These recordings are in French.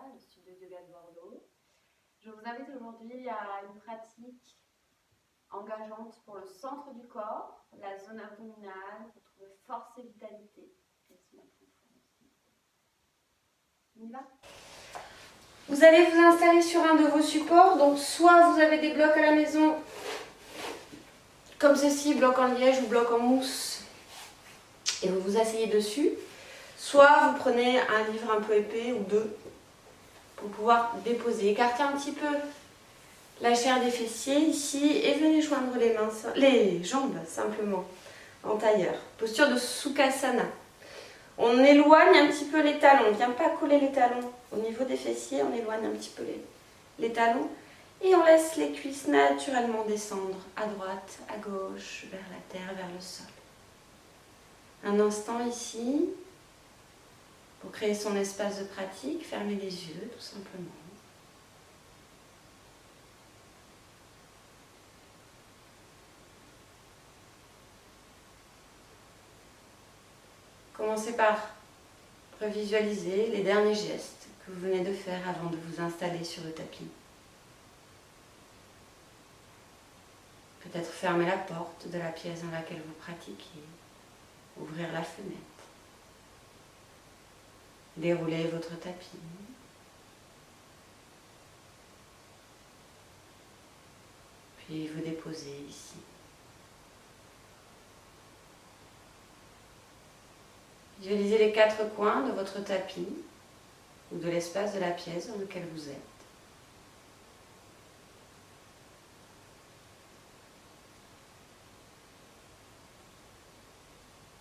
le studio de yoga de Bordeaux. Je vous invite aujourd'hui à une pratique engageante pour le centre du corps, la zone abdominale, pour trouver force et vitalité. Et se mettre en forme aussi. On y va ? Vous allez vous installer sur un de vos supports, donc soit vous avez des blocs à la maison, comme ceci, bloc en liège ou bloc en mousse, et vous vous asseyez dessus, soit vous prenez un livre un peu épais ou deux, pour pouvoir déposer. Écartez un petit peu la chair des fessiers ici et venez joindre les jambes simplement en tailleur. Posture de Sukhasana. On éloigne un petit peu les talons, on ne vient pas coller les talons au niveau des fessiers, on éloigne un petit peu les talons et on laisse les cuisses naturellement descendre à droite, à gauche, vers la terre, vers le sol. Un instant ici, pour créer son espace de pratique, fermez les yeux tout simplement. Commencez par revisualiser les derniers gestes que vous venez de faire avant de vous installer sur le tapis. Peut-être fermer la porte de la pièce dans laquelle vous pratiquez, ouvrir la fenêtre, dérouler votre tapis. Puis vous déposer ici. Visualisez les quatre coins de votre tapis ou de l'espace de la pièce dans lequel vous êtes.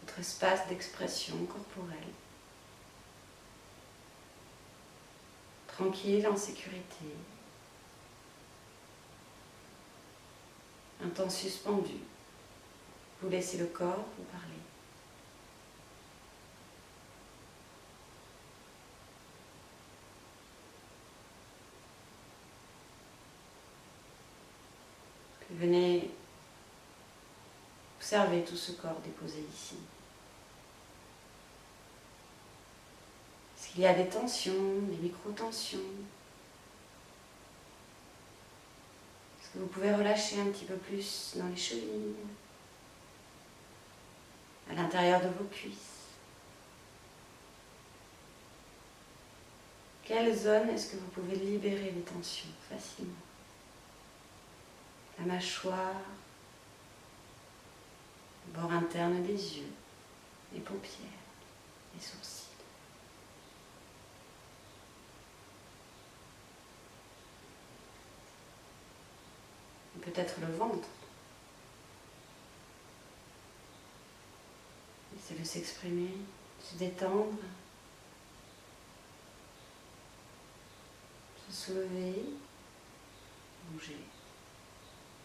Votre espace d'expression corporelle. Tranquille, en sécurité. Un temps suspendu. Vous laissez le corps vous parler. Puis venez observer tout ce corps déposé ici. Est-ce qu'il y a des tensions, des micro-tensions? Est-ce que vous pouvez relâcher un petit peu plus dans les chevilles, à l'intérieur de vos cuisses? Quelle zone est-ce que vous pouvez libérer les tensions facilement? La mâchoire, le bord interne des yeux, les paupières, les sourcils. Peut-être le ventre. Laissez-le s'exprimer, se détendre, se soulever, bouger.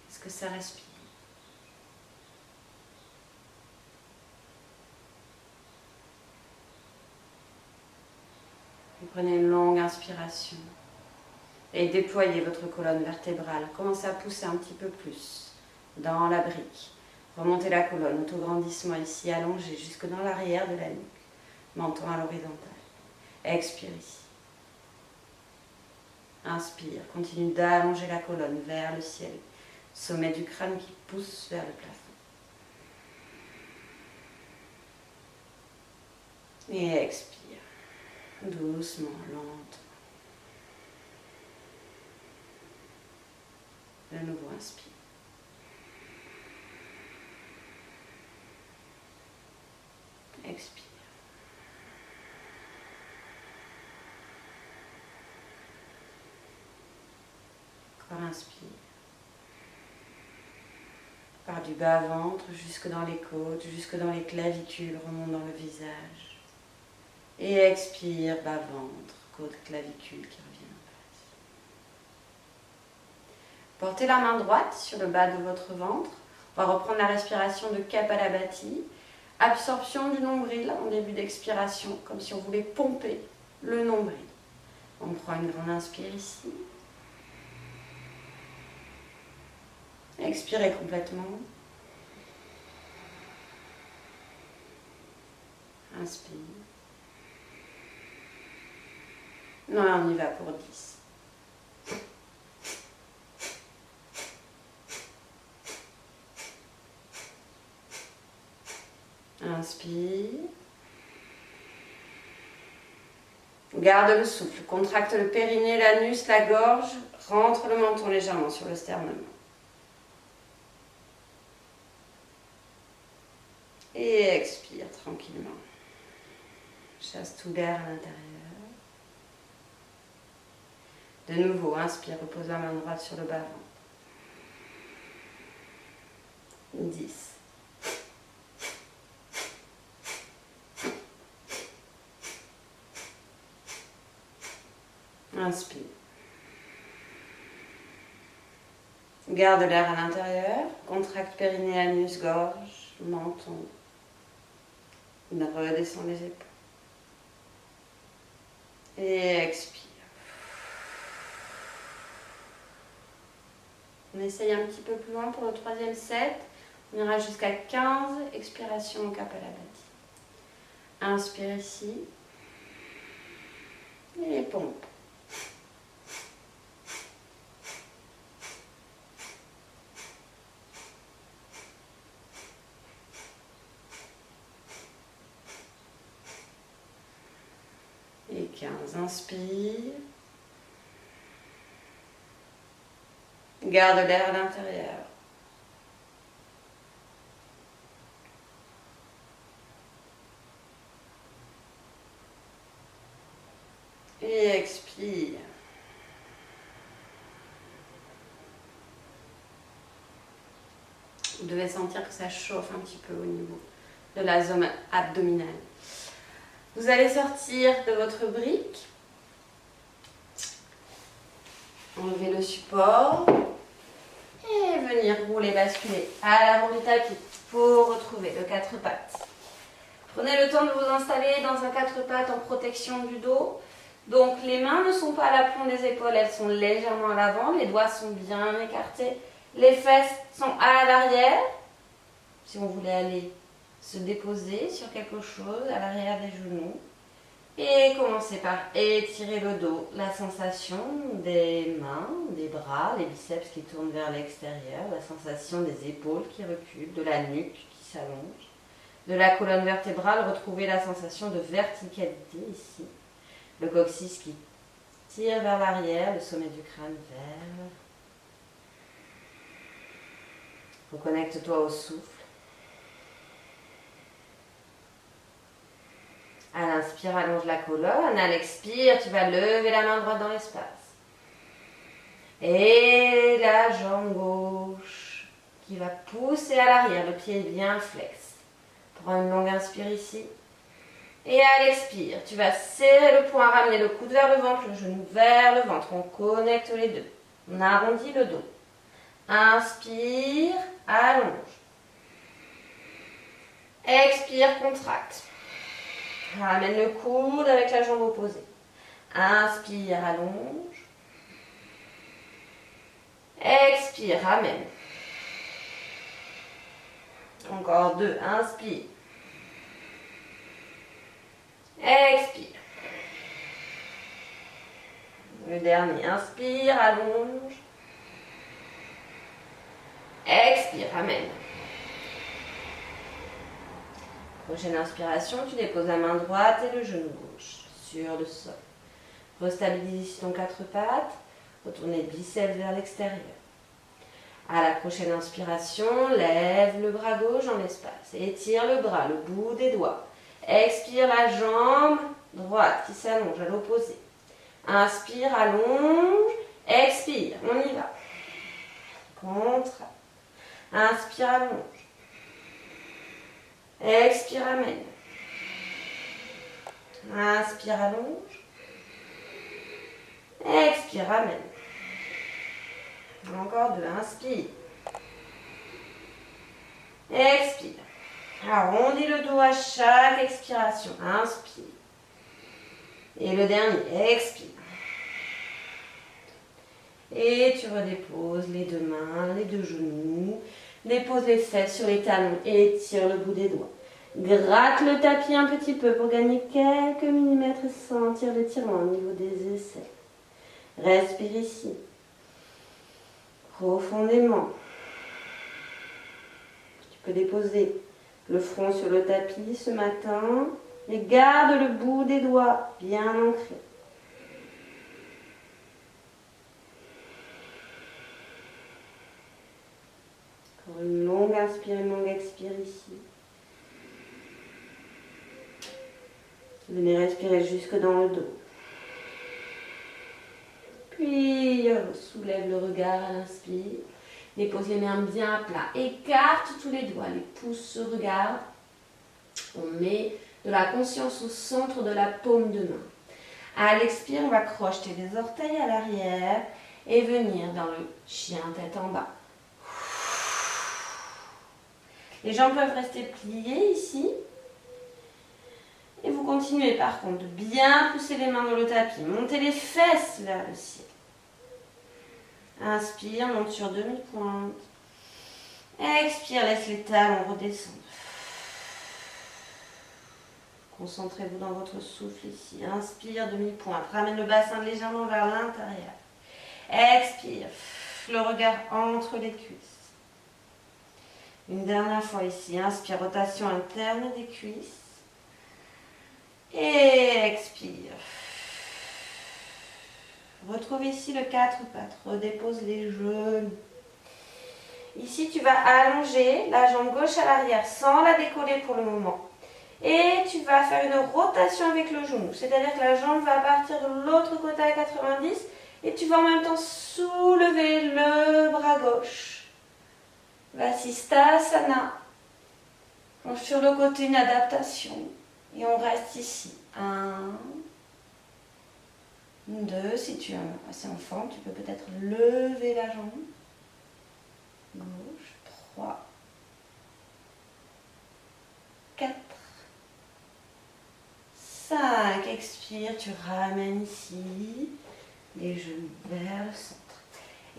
Est-ce que ça respire? Puis prenez une longue inspiration et déployez votre colonne vertébrale. Commencez à pousser un petit peu plus dans la brique. Remontez la colonne, autograndissement ici, allongé jusque dans l'arrière de la nuque. Menton à l'horizontale. Expire ici. Inspire, continue d'allonger la colonne vers le ciel. Sommet du crâne qui pousse vers le plafond. Et expire. Doucement, lentement. De nouveau, inspire. Expire. Encore inspire. Par du bas-ventre jusque dans les côtes, jusque dans les clavicules, remonte dans le visage. Et expire, bas-ventre, côte, clavicule qui revient en place. Portez la main droite sur le bas de votre ventre. On va reprendre la respiration de Kapalabhati. Absorption du nombril en début d'expiration, comme si on voulait pomper le nombril. On prend une grande inspire ici. Expirez complètement. Inspire. Non, on y va pour 10. Inspire. Garde le souffle. Contracte le périnée, l'anus, la gorge. Rentre le menton légèrement sur le sternum. Et expire tranquillement. Chasse tout l'air à l'intérieur. De nouveau, inspire, repose la main droite sur le bas-ventre. 10. Inspire. Garde l'air à l'intérieur. Contracte périnée, anus, gorge, menton. Redescends les épaules. Et expire. On essaye un petit peu plus loin pour le troisième set. On ira jusqu'à 15. Expiration au Kapalabhati. Inspire ici. Et les pompes. Et 15. Inspire. Garde l'air à l'intérieur. Et expire. Vous devez sentir que ça chauffe un petit peu au niveau de la zone abdominale. Vous allez sortir de votre brique. Enlevez le support. Et venir rouler, basculer à l'avant du tapis pour retrouver le 4 pattes. Prenez le temps de vous installer dans un 4 pattes en protection du dos. Donc les mains ne sont pas à l'aplomb des épaules, elles sont légèrement à l'avant, les doigts sont bien écartés. Les fesses sont à l'arrière. Si on voulait aller se déposer sur quelque chose à l'arrière des genoux. Et commencez par étirer le dos, la sensation des mains, des bras, les biceps qui tournent vers l'extérieur, la sensation des épaules qui reculent, de la nuque qui s'allonge, de la colonne vertébrale, retrouvez la sensation de verticalité ici, le coccyx qui tire vers l'arrière, le sommet du crâne vers. Reconnecte-toi au souffle. À l'inspire, allonge la colonne. À l'expire, tu vas lever la main droite dans l'espace. Et la jambe gauche qui va pousser à l'arrière. Le pied est bien flex. Prends une longue inspire ici. Et à l'expire, tu vas serrer le poing, ramener le coude vers le ventre, le genou vers le ventre. On connecte les deux. On arrondit le dos. Inspire, allonge. Expire, contracte. Ramène le coude avec la jambe opposée. Inspire, allonge. Expire, ramène. Encore 2. Inspire. Expire. Le dernier. Inspire, allonge. Expire, ramène. Prochaine inspiration, tu déposes la main droite et le genou gauche sur le sol. Restabilise ici ton 4 pattes. Retournez le biceps vers l'extérieur. À la prochaine inspiration, lève le bras gauche dans l'espace. Étire le bras, le bout des doigts. Expire la jambe droite qui s'allonge à l'opposé. Inspire, allonge. Expire, on y va. Contracte. Inspire, allonge. Expire, amène. Inspire, allonge. Expire, amène. Encore 2. Inspire. Expire. Arrondis le dos à chaque expiration. Inspire. Et le dernier, expire. Et tu redéposes les deux mains, les deux genoux. Dépose les fesses sur les talons et étire le bout des doigts. Gratte le tapis un petit peu pour gagner quelques millimètres et sentir l'étirement au niveau des aisselles. Respire ici. Profondément. Tu peux déposer le front sur le tapis ce matin et garde le bout des doigts bien ancré. Encore une longue inspire, une longue expire ici. Venez respirer jusque dans le dos. Puis soulève le regard à l'inspire. Dépose les mains bien à plat. Écarte tous les doigts. Les pouces se regardent. On met de la conscience au centre de la paume de main. À l'expire, on va crocheter les orteils à l'arrière et venir dans le chien tête en bas. Les jambes peuvent rester pliées ici. Et vous continuez par contre de bien pousser les mains dans le tapis. Montez les fesses vers le ciel. Inspire, monte sur demi-pointe. Expire, laisse les talons redescendre. Concentrez-vous dans votre souffle ici. Inspire, demi-pointe. Ramène le bassin légèrement vers l'intérieur. Expire. Le regard entre les cuisses. Une dernière fois ici. Inspire, rotation interne des cuisses. Et expire. Retrouve ici le 4 pattes. Redépose les genoux. Ici, tu vas allonger la jambe gauche à l'arrière sans la décoller pour le moment. Et tu vas faire une rotation avec le genou. C'est-à-dire que la jambe va partir de l'autre côté à 90 et tu vas en même temps soulever le bras gauche. Vasisthasana. Sur le côté, une adaptation. Et on reste ici. 1, 2. Si tu es assez enfant, tu peux peut-être lever la jambe gauche. 3, 4, 5. Expire, tu ramènes ici les genoux vers le centre.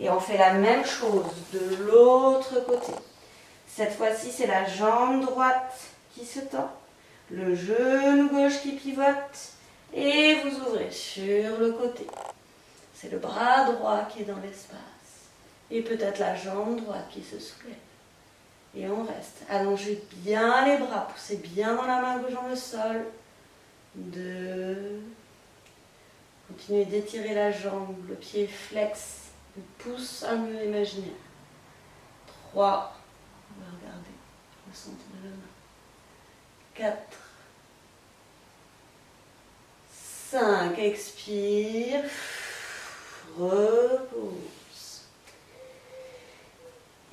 Et on fait la même chose de l'autre côté. Cette fois-ci, c'est la jambe droite qui se tend. Le genou gauche qui pivote et vous ouvrez sur le côté. C'est le bras droit qui est dans l'espace et peut-être la jambe droite qui se soulève. Et on reste. Allongez bien les bras, poussez bien dans la main gauche dans le sol. 2. Continuez d'étirer la jambe, le pied flex, le pouce à mieux imaginaire. 3. On va regarder le centre de la main. 4, 5, expire, repose.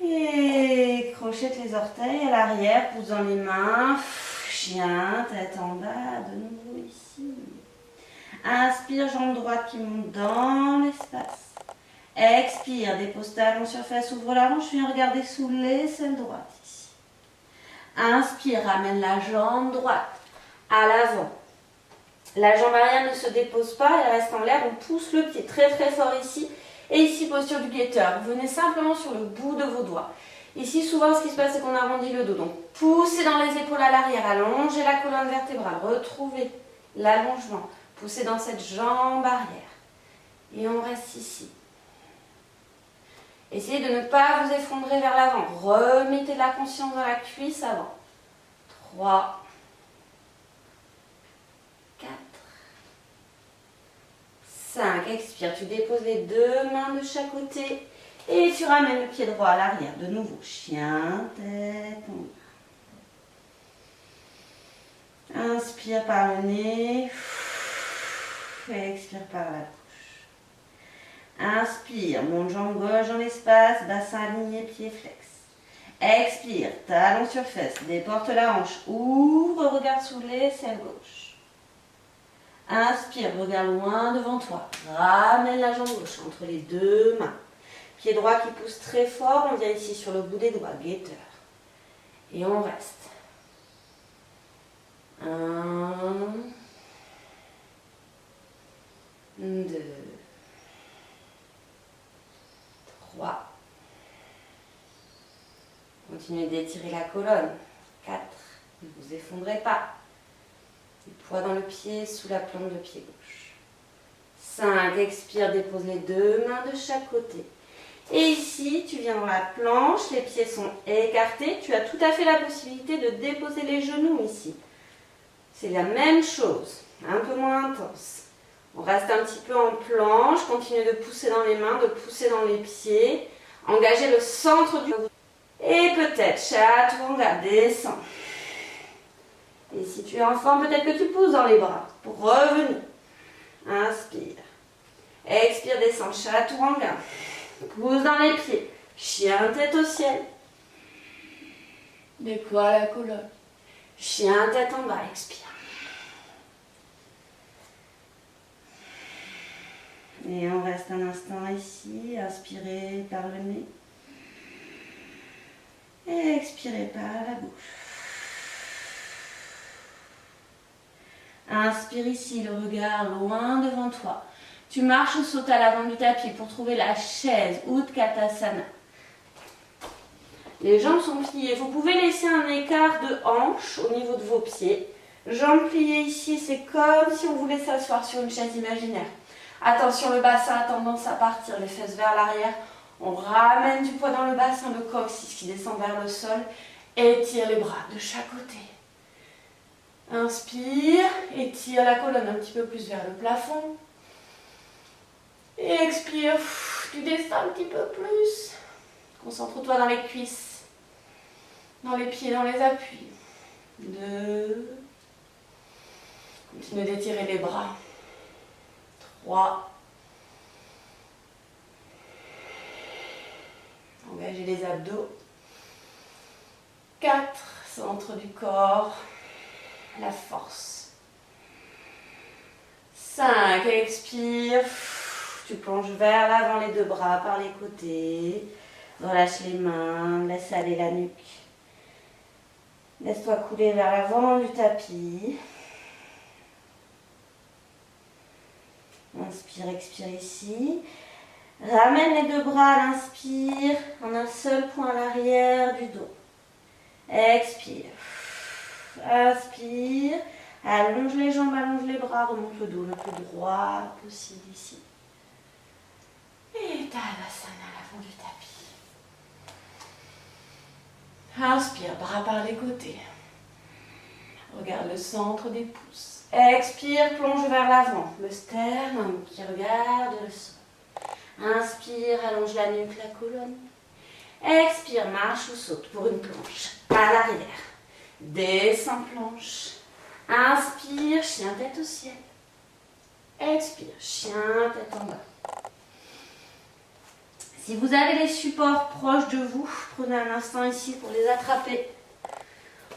Et crochette les orteils à l'arrière, pousse dans les mains, chien, tête en bas, de nouveau ici. Inspire, jambe droite qui monte dans l'espace. Expire, dépose talon sur fesse, ouvre la hanche, viens regarder sous l'aisselle droite ici. Inspire, ramène la jambe droite à l'avant. La jambe arrière ne se dépose pas, elle reste en l'air. On pousse le pied très très fort ici. Et ici, posture du guetteur. Vous venez simplement sur le bout de vos doigts. Ici, souvent, ce qui se passe, c'est qu'on arrondit le dos. Donc, poussez dans les épaules à l'arrière, allongez la colonne vertébrale, retrouvez l'allongement. Poussez dans cette jambe arrière. Et on reste ici. Essayez de ne pas vous effondrer vers l'avant. Remettez de la conscience dans la cuisse avant. 3, 4, 5. Expire. Tu déposes les deux mains de chaque côté. Et tu ramènes le pied droit à l'arrière. De nouveau. Chien, tête en bas. Inspire par le nez. Expire par la bouche. Inspire, monte jambe gauche dans l'espace, bassin aligné, pied flex. Expire, talon sur fesse, déporte la hanche, ouvre, regarde sous l'aisselle gauche. Inspire, regarde loin devant toi, ramène la jambe gauche entre les deux mains. Pied droit qui pousse très fort, on vient ici sur le bout des doigts, guetteur. Et on reste. 1, 2, 3. Continuez d'étirer la colonne. 4. Ne vous effondrez pas. Le poids dans le pied, sous la plante de pied gauche. 5, expire, dépose les deux mains de chaque côté. Et ici, tu viens dans la planche, les pieds sont écartés. Tu as tout à fait la possibilité de déposer les genoux ici. C'est la même chose, un peu moins intense. On reste un petit peu en planche, continue de pousser dans les mains, de pousser dans les pieds. Engagez le centre du corps. Et peut-être, Chaturanga, descend. Et si tu es en forme, peut-être que tu pousses dans les bras pour revenir. Inspire. Expire, descend, Chaturanga. Pousse dans les pieds. Chien, tête au ciel. Déploie la colonne. Chien, tête en bas, expire. Et on reste un instant ici. Inspirez par le nez. Et expirez par la bouche. Inspire ici, le regard loin devant toi. Tu marches ou sautes à l'avant du tapis pour trouver la chaise Utkatasana. Les jambes sont pliées. Vous pouvez laisser un écart de hanche au niveau de vos pieds. Jambes pliées ici, c'est comme si on voulait s'asseoir sur une chaise imaginaire. Attention, le bassin a tendance à partir, les fesses vers l'arrière. On ramène du poids dans le bassin, le coccyx qui descend vers le sol. Étire les bras de chaque côté. Inspire, étire la colonne un petit peu plus vers le plafond. Et expire, tu descends un petit peu plus. Concentre-toi dans les cuisses, dans les pieds, dans les appuis. 2. Continue d'étirer les bras. 3. Engagez les abdos. 4. Centre du corps. La force. 5. Expire. Tu plonges vers l'avant les deux bras par les côtés. Relâche les mains. Laisse aller la nuque. Laisse-toi couler vers l'avant du tapis. Inspire, expire ici. Ramène les deux bras à l'inspire en un seul point à l'arrière du dos. Expire. Inspire. Allonge les jambes, allonge les bras, remonte le dos le plus droit possible ici. Et Tadasana à l'avant du tapis. Inspire, bras par les côtés. Regarde le centre des pouces. Expire, plonge vers l'avant. Le sternum qui regarde le sol. Inspire, allonge la nuque, la colonne. Expire, marche ou saute pour une planche. À l'arrière. Descends planche. Inspire, chien tête au ciel. Expire, chien tête en bas. Si vous avez les supports proches de vous, prenez un instant ici pour les attraper.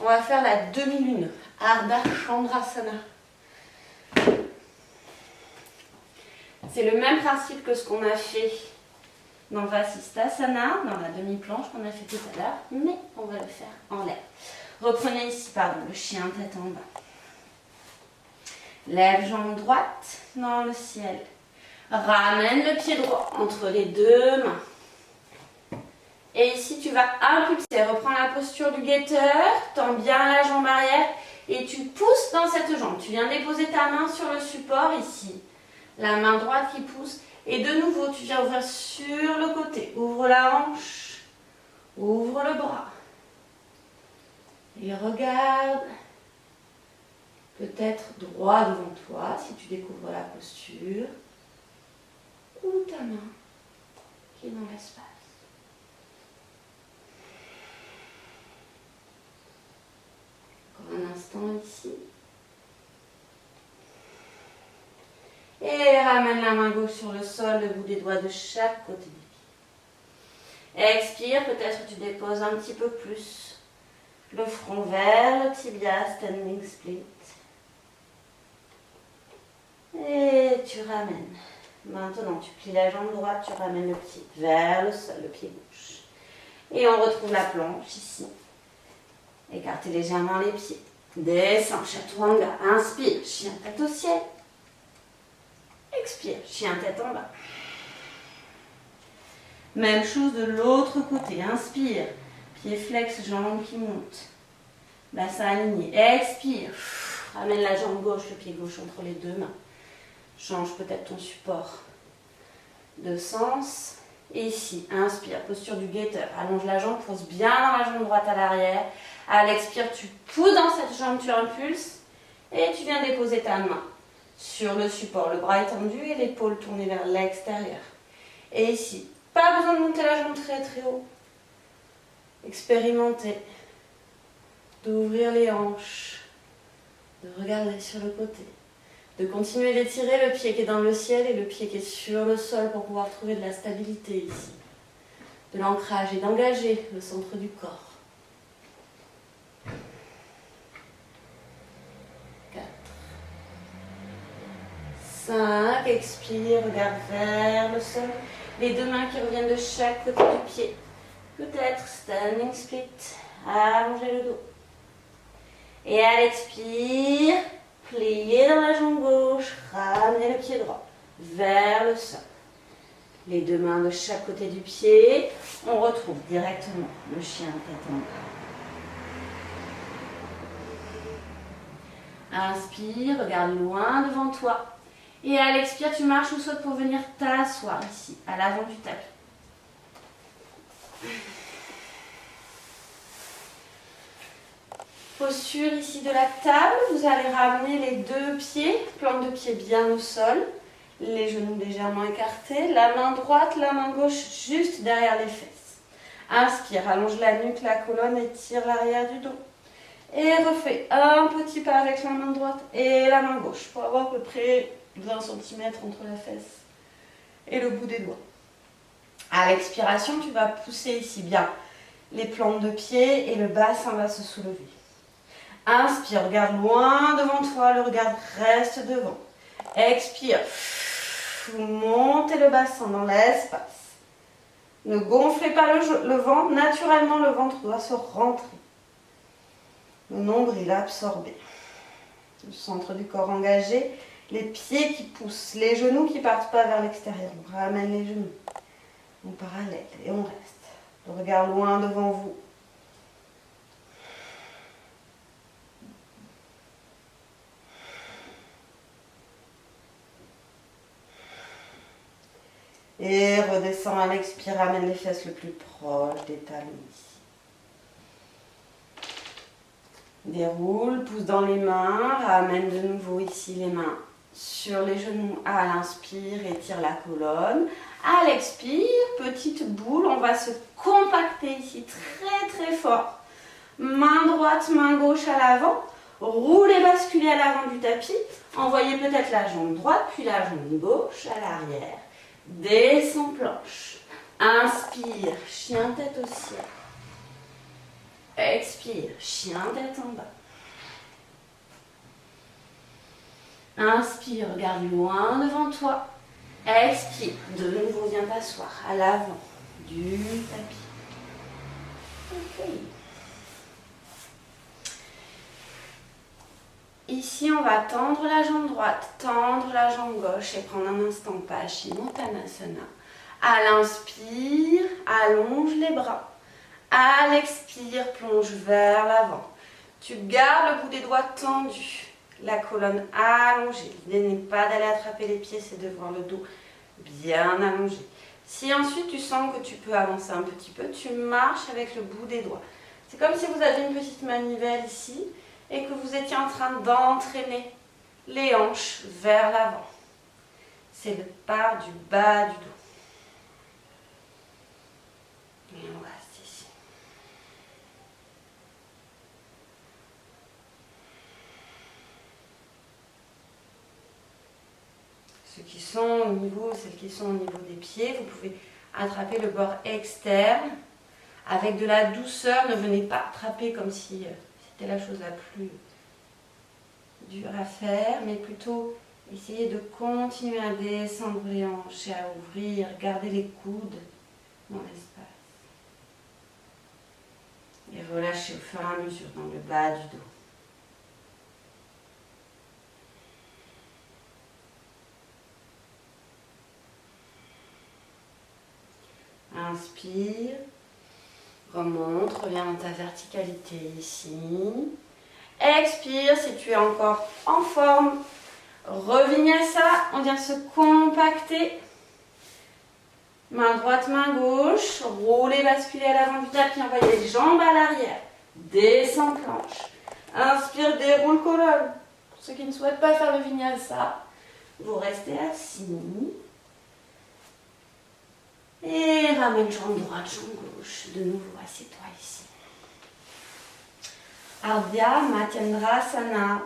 On va faire la demi-lune. Ardha Chandrasana. C'est le même principe que ce qu'on a fait dans Vasisthasana, dans la demi-planche qu'on a fait tout à l'heure, mais on va le faire en l'air. Reprenez ici, le chien tête en bas. Lève jambe droite dans le ciel. Ramène le pied droit entre les deux mains. Et ici, tu vas impulser. Reprends la posture du guetteur. Tends bien la jambe arrière. Et tu pousses dans cette jambe. Tu viens déposer ta main sur le support ici. La main droite qui pousse. Et de nouveau, tu viens ouvrir sur le côté. Ouvre la hanche. Ouvre le bras. Et regarde. Peut-être droit devant toi si tu découvres la posture. Ou ta main qui est dans l'espace. Encore un instant ici. Et ramène la main gauche sur le sol, le bout des doigts de chaque côté des pieds. Expire, peut-être tu déposes un petit peu plus le front vers le tibia, standing split. Et tu ramènes. Maintenant, tu plies la jambe droite, tu ramènes le pied vers le sol, le pied gauche. Et on retrouve la planche ici. Écartez légèrement les pieds. Descends, Chaturanga. Inspire, chien tête au ciel. Expire, chien tête en bas. Même chose de l'autre côté. Inspire, pied flex, jambes qui montent. Bassin aligné. Expire. Ramène la jambe gauche, le pied gauche entre les deux mains. Change peut-être ton support de sens. Et ici, inspire, posture du guetteur. Allonge la jambe, pose bien dans la jambe droite à l'arrière. À l'expire, tu pousses dans cette jambe, tu impulses. Et tu viens déposer ta main sur le support. Le bras est tendu et l'épaule tournée vers l'extérieur. Et ici, pas besoin de monter la jambe très très haut. Expérimentez d'ouvrir les hanches, de regarder sur le côté, de continuer d'étirer le pied qui est dans le ciel et le pied qui est sur le sol pour pouvoir trouver de la stabilité ici, de l'ancrage et d'engager le centre du corps. 4, 5, expire, regarde vers le sol, les deux mains qui reviennent de chaque côté du pied, peut-être standing split, allongez le dos. Et à l'expire, pliez dans la jambe gauche, ramenez le pied droit vers le sol. Les deux mains de chaque côté du pied, on retrouve directement le chien tête en bas. Inspire, regarde loin devant toi. Et à l'expire, tu marches ou sautes pour venir t'asseoir ici, à l'avant du tapis. Posture ici de la table, vous allez ramener les deux pieds, plante de pied bien au sol, les genoux légèrement écartés, la main droite, la main gauche juste derrière les fesses. Inspire, allonge la nuque, la colonne, étire l'arrière du dos. Et refais un petit pas avec la main droite et la main gauche pour avoir à peu près 20 cm entre la fesse et le bout des doigts. À l'expiration, tu vas pousser ici bien les plantes de pied et le bassin va se soulever. Inspire, regarde loin devant toi, le regard reste devant. Expire, vous montez le bassin dans l'espace. Ne gonflez pas le ventre, naturellement le ventre doit se rentrer. Le nombril absorbé. Le centre du corps engagé, les pieds qui poussent, les genoux qui ne partent pas vers l'extérieur. On ramène les genoux en parallèle et on reste. Le regard loin devant vous. Et redescend à l'expire, ramène les fesses le plus proche des talons ici. Déroule, pousse dans les mains, ramène de nouveau ici les mains sur les genoux à l'inspire, étire la colonne. À l'expire, petite boule, on va se compacter ici très très fort. Main droite, main gauche à l'avant. Roulez, basculez à l'avant du tapis. Envoyez peut-être la jambe droite, puis la jambe gauche à l'arrière. Descends planche. Inspire, chien tête au ciel. Expire, chien tête en bas. Inspire, regarde loin devant toi. Expire, de nouveau viens t'asseoir à l'avant du tapis. Ok. Ici, on va tendre la jambe droite, tendre la jambe gauche et prendre un instant Paschimottanasana. À l'inspire, allonge les bras. À l'expire, plonge vers l'avant. Tu gardes le bout des doigts tendu, la colonne allongée. L'idée n'est pas d'aller attraper les pieds, c'est de voir le dos bien allongé. Si ensuite tu sens que tu peux avancer un petit peu, tu marches avec le bout des doigts. C'est comme si vous aviez une petite manivelle ici et que vous étiez en train d'entraîner les hanches vers l'avant. C'est le pas du bas du dos. Et on reste ici. Ceux qui sont au niveau, celles qui sont au niveau des pieds, vous pouvez attraper le bord externe avec de la douceur. Ne venez pas attraper comme si c'était la chose la plus dure à faire, mais plutôt essayez de continuer à descendre les hanches et à ouvrir, garder les coudes dans l'espace. Et relâchez au fur et à mesure dans le bas du dos. Inspire, Remonte, reviens dans ta verticalité ici. Expire si tu es encore en forme. Revinyasa, on vient se compacter. Main droite, main gauche. Rouler, basculer à l'avant du tapis. Envoyer les jambes à l'arrière. Descends planche. Inspire, déroule colonne. Pour ceux qui ne souhaitent pas faire le vinyasa, vous restez assis. Et ramène jambe droite, jambe gauche. De nouveau, assieds-toi ici. Ardhya Matyendrasana.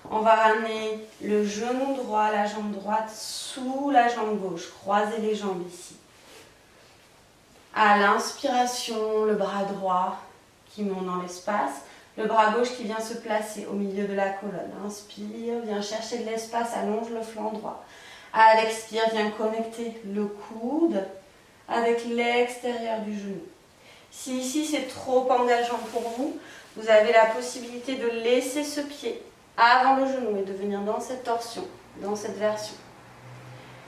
On va ramener le genou droit, la jambe droite sous la jambe gauche. Croisez les jambes ici. À l'inspiration, le bras droit qui monte dans l'espace. Le bras gauche qui vient se placer au milieu de la colonne. Inspire, viens chercher de l'espace, allonge le flanc droit. À l'expire, viens connecter le coude avec l'extérieur du genou. Si ici c'est trop engageant pour vous, vous avez la possibilité de laisser ce pied avant le genou et de venir dans cette torsion, dans cette version.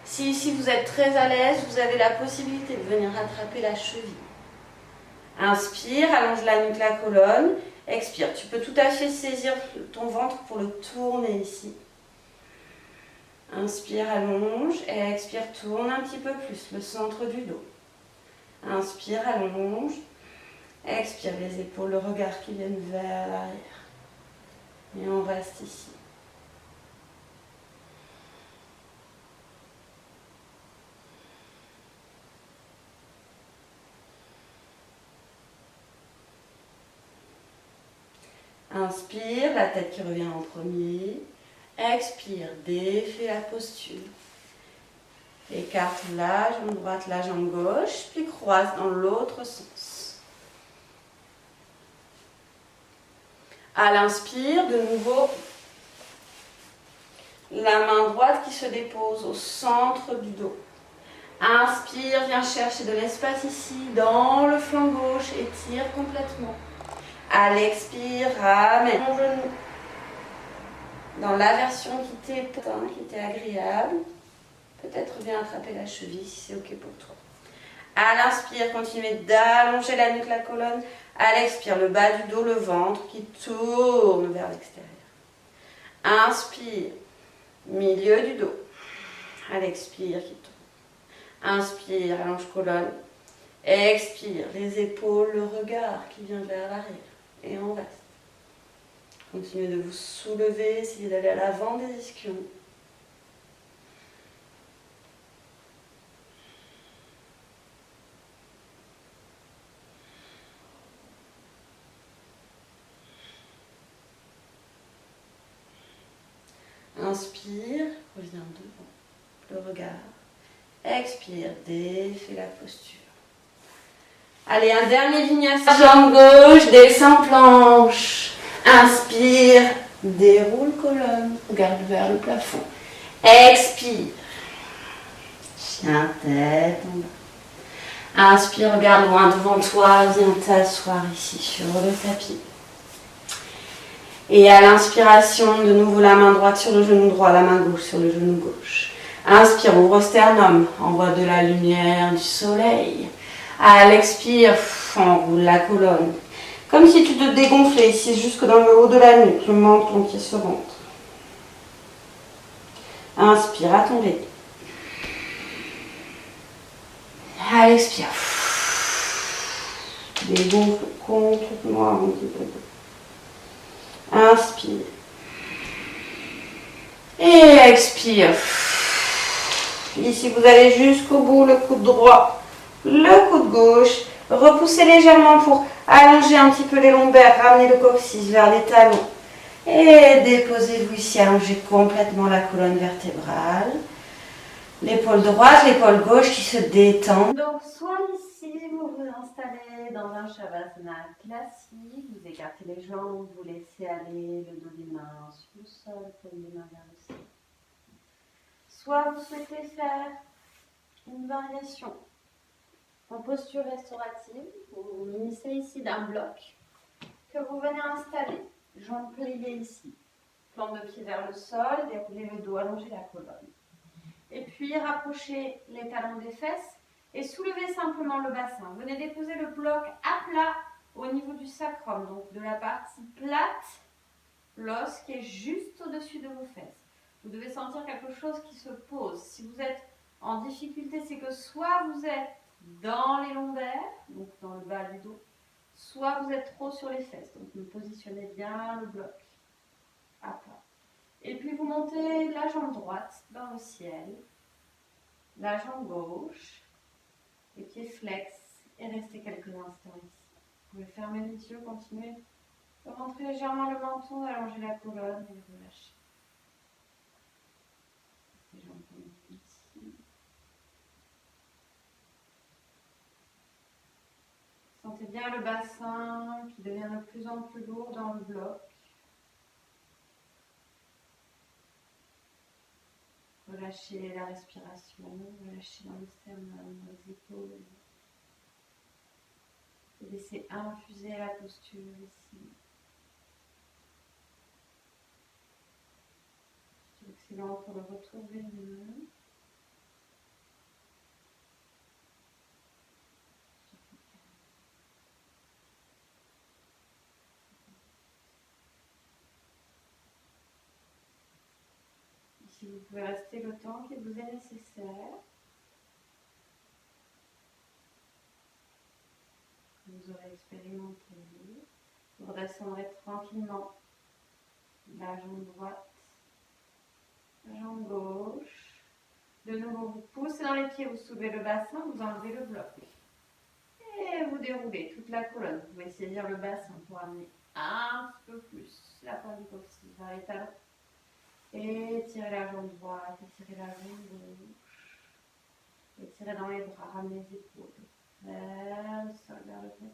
Si ici vous êtes très à l'aise, vous avez la possibilité de venir rattraper la cheville. Inspire, allonge la nuque, la colonne. Expire, tu peux tout à fait saisir ton ventre pour le tourner ici. Inspire, allonge et expire, tourne un petit peu plus le centre du dos. Inspire, allonge. Expire, les épaules, le regard qui viennent vers l'arrière. Et on reste ici. Inspire, la tête qui revient en premier. Expire, défais la posture. Écarte la jambe droite, la jambe gauche, puis croise dans l'autre sens. À l'inspire, de nouveau, la main droite qui se dépose au centre du dos. Inspire, viens chercher de l'espace ici, dans le flanc gauche, étire complètement. À l'expire, ramène ton genou dans la version qui t'est agréable. Peut-être viens attraper la cheville si c'est ok pour toi. À l'inspire, continuez d'allonger la nuque, la colonne. À l'expire, le bas du dos, le ventre qui tourne vers l'extérieur. Inspire, milieu du dos. À l'expire, qui tourne. Inspire, allonge colonne. Expire, les épaules, le regard qui vient vers l'arrière. Et on reste. Continuez de vous soulever, essayez d'aller à l'avant des ischions. Inspire, reviens devant le regard. Expire, défais la posture. Allez, un dernier vinyasa. Jambe gauche, descends planche. Inspire, déroule colonne, regarde vers le plafond. Expire. Chien tête en bas. Inspire, regarde loin devant toi, viens t'asseoir ici sur le tapis. Et à l'inspiration, de nouveau la main droite sur le genou droit, la main gauche sur le genou gauche. Inspire, ouvre sternum, envoie de la lumière, du soleil. À l'expire, enroule la colonne. Comme si tu te dégonflais ici jusque dans le haut de la nuque, le menton qui se rentre. Inspire à ton rythme. À l'expire. Dégonfle complètement un petit peu. Inspire. Et expire. Ici, vous allez jusqu'au bout, le coude droit, le coude gauche. Repoussez légèrement pour allonger un petit peu les lombaires, ramenez le coccyx vers les talons. Et déposez-vous ici, allongez complètement la colonne vertébrale. L'épaule droite, l'épaule gauche qui se détend. Donc, soit ici, vous vous installez dans un Shavasana classique, vous écartez les jambes, vous laissez aller le dos des mains sur le sol, paume des mains vers le ciel. Soit vous souhaitez faire une variation en posture restaurative, vous munissez ici d'un bloc que vous venez installer. Jambes pliées ici, plante de pied vers le sol, déroulez le dos, allongez la colonne. Et puis rapprochez les talons des fesses et soulevez simplement le bassin. Venez déposer le bloc à plat au niveau du sacrum, donc de la partie plate, l'os qui est juste au-dessus de vos fesses. Vous devez sentir quelque chose qui se pose. Si vous êtes en difficulté, c'est que soit vous êtes dans les lombaires, donc dans le bas du dos, soit vous êtes trop sur les fesses. Donc vous positionnez bien le bloc à plat. Et puis vous montez la jambe droite dans le ciel, la jambe gauche, les pieds flex et restez quelques instants ici. Vous pouvez fermer les yeux, continuer de rentrer légèrement le menton, allonger la colonne et relâcher. Les jambes ici. Sentez bien le bassin qui devient de plus en plus lourd dans le bloc. Relâchez la respiration, relâchez dans le sternum, dans les épaules. Et laissez infuser la posture ici. C'est excellent pour le retour veineux. Ici, vous pouvez rester le temps qui vous est nécessaire. Vous aurez expérimenté. Vous redescendrez tranquillement la jambe droite, la jambe gauche. De nouveau, vous poussez dans les pieds, vous soulevez le bassin, vous enlevez le bloc. Et vous déroulez toute la colonne. Vous pouvez saisir le bassin pour amener un petit peu plus la pointe du coccyx vers les talons. Étirez la jambe droite, étirez la jambe gauche. Étirez dans les bras, ramenez les épaules vers le sol, vers le tapis.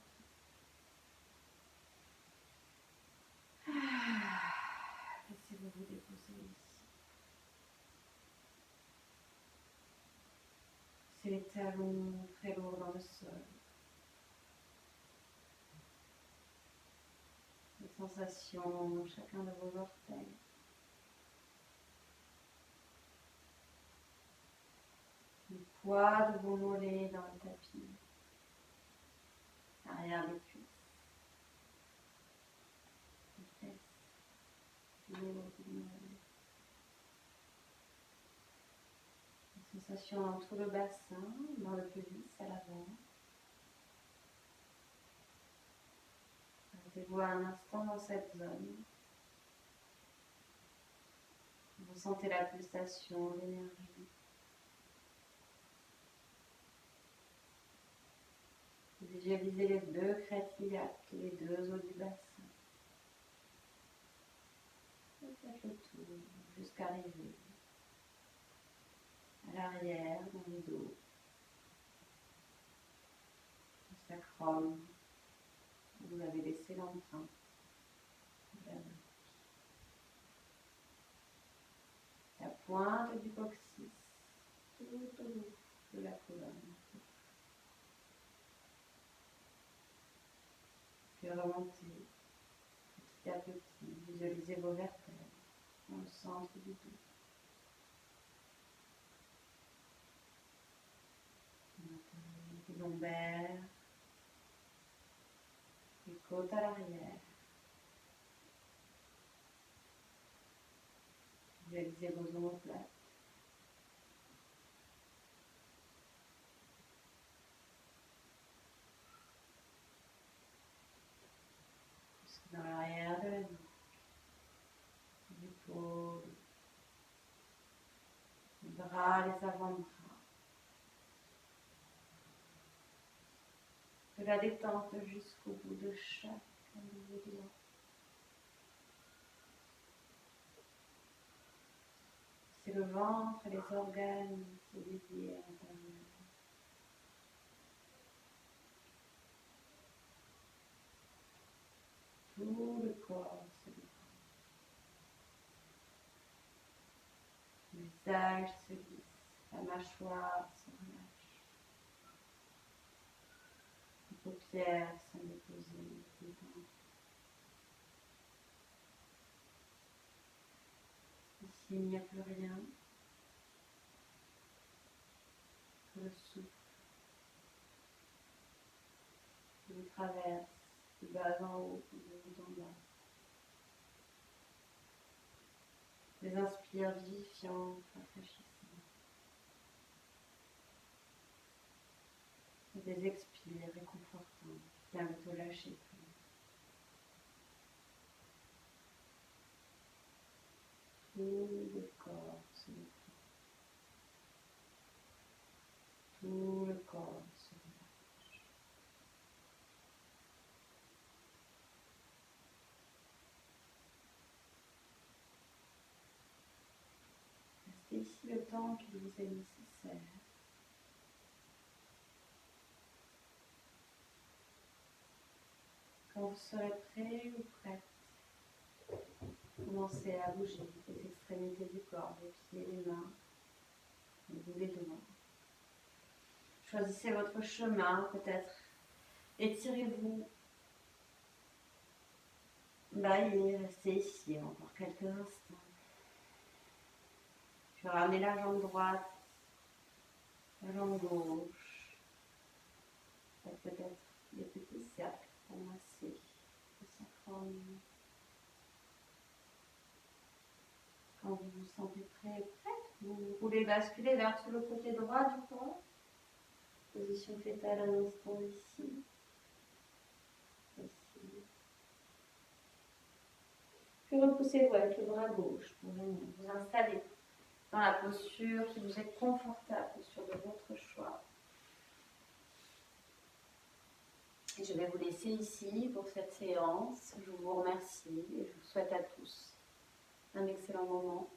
Laissez-vous vous déposer ici. C'est les talons très lourds dans le sol. Les sensations dans chacun de vos orteils. Le poids de vos mollets dans le tapis. L'arrière des cuisses. Les fesses. Les sensations dans tout le bassin, dans le pelvis à l'avant. Arrêtez-vous un instant dans cette zone. Vous sentez la pulsation, l'énergie. Vous visualisez les deux crêtes iliaques, les deux os du bassin. Et faites le tour jusqu'à arriver à l'arrière, dans le dos, le sacrum. Vous avez laissé l'empreinte. La pointe du coccyx, tout au bout de la colonne. Puis remontez petit à petit, visualisez vos vertèbres dans le centre du dos. Les lombaires, les côtes à l'arrière. Visualisez vos omoplates. Dans l'arrière de la nuque, les épaules, les bras, les avant-bras. De la détente jusqu'au bout de chaque nouveau doigt. C'est le ventre, les organes, c'est dédié à l'intérieur. Tout le corps se détend. Le visage se glisse, la mâchoire se relâche. Les paupières sont déposées, détendues. Ici, il n'y a plus rien que le souffle qui vous traverse bas en haut, de haut en bas. Des inspires vivifiants, rafraîchissants. Des expires réconfortants qui t'invitent au lâcher prise. Tout le corps se détend. Tout le corps se relâche. Restez ici le temps qu'il vous est nécessaire. Quand vous serez prêt ou prête, commencez à bouger les extrémités du corps, les pieds, les mains, les bouts des doigts. Choisissez votre chemin, peut-être étirez-vous, baillez, restez ici encore quelques instants. Puis ramenez la jambe droite, la jambe gauche. Faites peut-être des petits cercles pour masser le sacrum. Quand vous vous sentez prêt et prête, vous voulez basculer vers tout le côté droit du corps. Position fétale un instant ici. Ici. Puis repoussez-vous avec le bras gauche pour venir vous installer dans la posture qui vous est confortable, posture de votre choix. Et je vais vous laisser ici pour cette séance. Je vous remercie et je vous souhaite à tous un excellent moment.